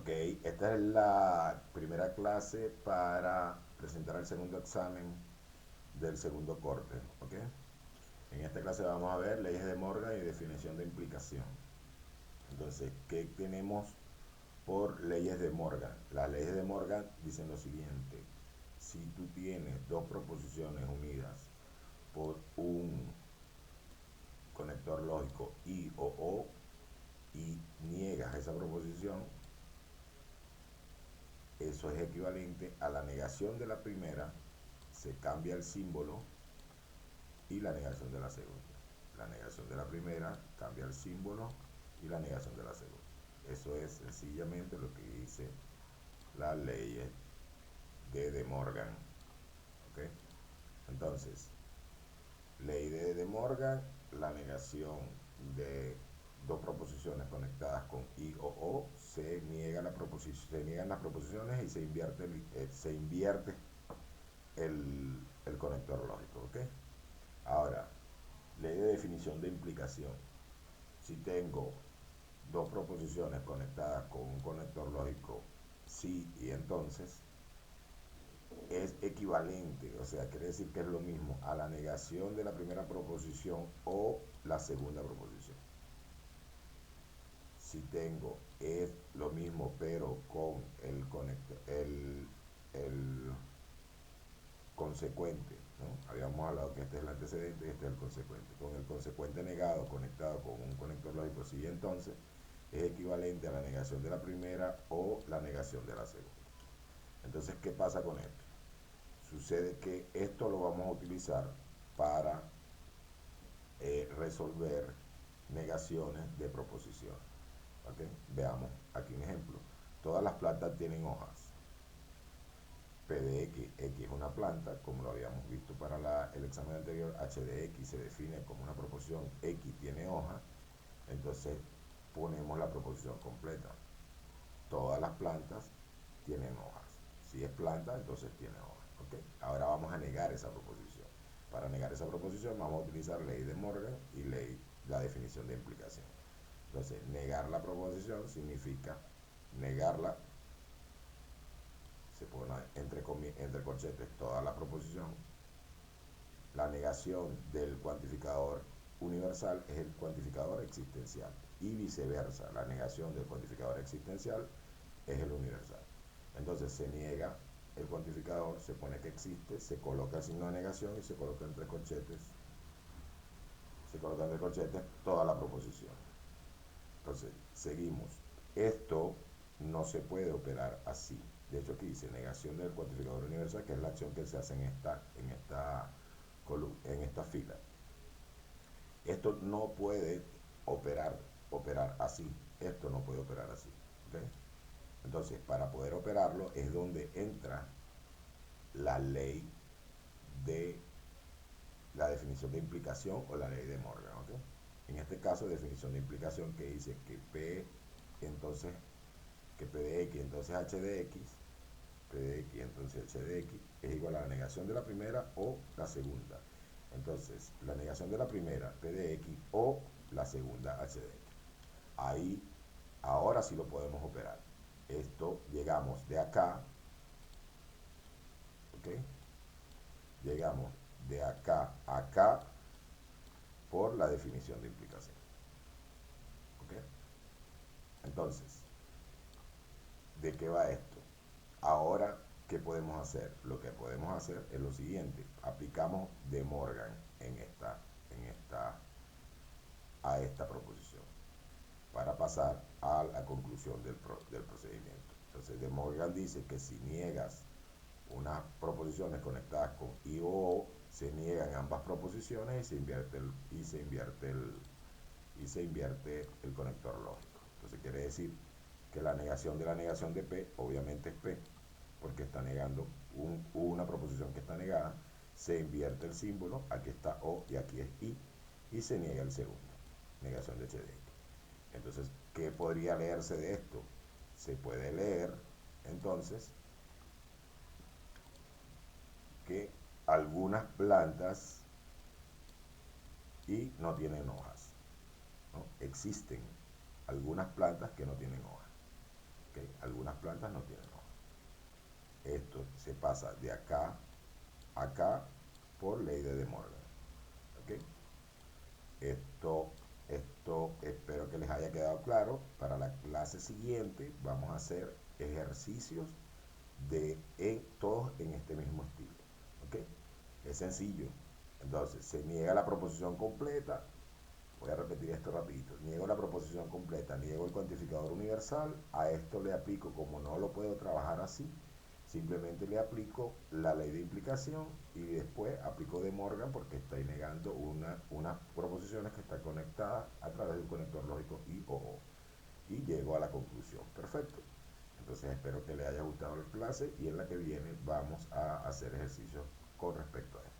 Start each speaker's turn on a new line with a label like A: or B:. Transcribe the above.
A: Ok, esta es la primera clase para presentar el segundo examen del segundo corte, ¿ok? En esta clase vamos a ver leyes de Morgan y definición de implicación. Entonces, ¿qué tenemos por leyes de Morgan? Las leyes de Morgan dicen lo siguiente: si tú tienes dos proposiciones unidas por un conector lógico I o O y niegas esa proposición, eso es equivalente a la negación de la primera, se cambia el símbolo, y la negación de la segunda. La negación de la primera cambia el símbolo y la negación de la segunda. Eso es sencillamente lo que dice la ley de De Morgan. ¿Ok? Entonces, ley de De Morgan: la negación de dos proposiciones conectadas con I o O, se niegan las proposiciones y se invierte el conector lógico. ¿Ok? Ahora, ley de definición de implicación: si tengo dos proposiciones conectadas con un conector lógico sí y entonces, es equivalente, o sea, quiere decir que es lo mismo a la negación de la primera proposición o la segunda proposición. Si tengo es lo mismo pero con el consecuente, ¿no? Habíamos hablado que este es el antecedente y este es el consecuente. Con el consecuente negado conectado con un conector lógico sí y entonces, es equivalente a la negación de la primera o la negación de la segunda. Entonces, ¿qué pasa con esto? Sucede que esto lo vamos a utilizar para resolver negaciones de proposiciones. ¿Ok? Veamos aquí un ejemplo. Todas las plantas tienen hojas. P de X es una planta, como lo habíamos visto para el examen anterior. H de X se define como una proposición, X tiene hoja, entonces ponemos la proposición completa. Todas las plantas tienen hojas. Si es planta, entonces tiene hojas. ¿Ok? Ahora vamos a negar esa proposición. Para negar esa proposición vamos a utilizar ley de Morgan y la definición de implicación. Entonces, negar la proposición significa negarla, se pone entre corchetes toda la proposición. La negación del cuantificador universal es el cuantificador existencial, y viceversa, la negación del cuantificador existencial es el universal. Entonces se niega el cuantificador, se pone que existe, se coloca el signo de negación y se coloca entre corchetes toda la proposición. Entonces, seguimos. Esto no se puede operar así. De hecho, aquí dice negación del cuantificador universal, que es la acción que se hace en esta fila. Esto no puede operar así. Esto no puede operar así. ¿Okay? Entonces, para poder operarlo es donde entra la ley de la definición de implicación o la ley de Morgan. ¿Okay? En este caso, definición de implicación, que dice que entonces que P de X entonces H de X, P de X entonces H de X, es igual a la negación de la primera o la segunda. Entonces, la negación de la primera, P de X, o la segunda, H de X. Ahí, ahora sí lo podemos operar. Esto, llegamos de acá, ¿ok? Llegamos de acá a acá por la definición de implicación. ¿Ok? Entonces, ¿de qué va esto? Ahora, ¿qué podemos hacer? Lo que podemos hacer es lo siguiente: aplicamos De Morgan a esta proposición para pasar a la conclusión del procedimiento. Entonces, De Morgan dice que si niegas unas proposiciones conectadas con I o O, se niegan ambas proposiciones y se invierte el conector lógico. Entonces quiere decir que la negación de P obviamente es P, porque está negando una proposición que está negada. Se invierte el símbolo, aquí está O y aquí es I, y se niega el segundo, negación de H de X. Entonces, ¿qué podría leerse de esto? Se puede leer entonces que algunas plantas y no tienen hojas, ¿no? Existen algunas plantas que no tienen hojas. ¿Okay? cuentas no tiene lógica. Esto se pasa de acá a acá por ley de Morgan. ¿Ok? Esto espero que les haya quedado claro. Para la clase siguiente vamos a hacer ejercicios todos en este mismo estilo. ¿Ok? Es sencillo. Entonces, se niega la proposición completa. Voy a repetir esto rapidito. Niego la proposición completa, niego el cuantificador universal. A esto le aplico, como no lo puedo trabajar así, simplemente le aplico la ley de implicación y después aplico de Morgan porque estoy negando unas proposiciones que están conectadas a través de un conector lógico I o O. Y llego a la conclusión. Perfecto. Entonces espero que les haya gustado la clase y en la que viene vamos a hacer ejercicios con respecto a esto.